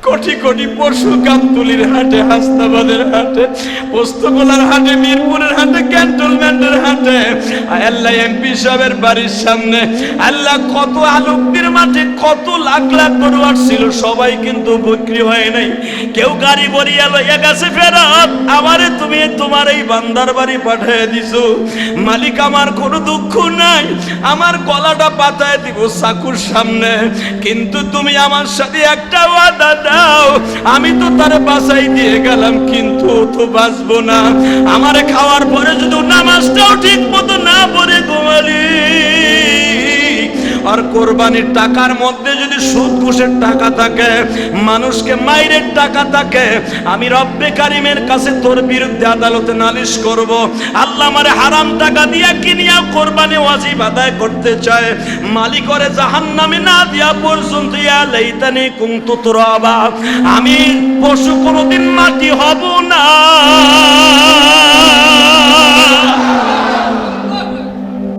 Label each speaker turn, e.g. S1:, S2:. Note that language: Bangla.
S1: কোটি কোটি পশু গাবতলীর হাটে, হাসনাবাদের হাটে, পোস্তগোলার হাটে, মিরপুরের হাটে, ক্যান্টনমেন্টের হাটে, আল্লাহ এমপি সাহেবের বাড়ির সামনে আল্লাহ কত আলুকদের মাঠে কত লাখ লাখ গরু আসছিল, সবাই কিন্তু বিক্রি হয় নাই। কেউ গাড়ি বরিয়া লইয়া গেছে ফেরত, আমারে তুমি তোমার এই বান্দার বাড়ি পাঠিয়ে দিছো। মালিক আমার কোনো দুঃখ নাই, আমার গলাটা পাতায় দিব চাকুর সামনে, কিন্তু তুমি আমার সাথে একটা ওয়াদা দাও, আমি তো তারে বাঁচাই দিয়ে গেলাম কিন্তু ও তো বাঁচবো না। আমারে খাওয়ার পরে যদি নামাজটাও ঠিক মতো না পড়ে ঘুমালি, আর কোরবানির টাকার মধ্যে যদি সুদ ঘুষের টাকা থাকে, মানুষকে মাইরের টাকা থাকে, আমি রব্বে কারিমের কাছে তোর বিরুদ্ধে আদালতে নালিশ করব। আল্লাহ আমারে হারাম টাকা দিয়া কিনিয়া কোরবানি ওয়াজিব আদায় করতে চায়, মালিক করে জাহান্নামে না দিয়া পর্যন্ত ইয়া লাইতানি কুনতু তুরাবা, আমি পশু কোনোদিন মাটি হব না।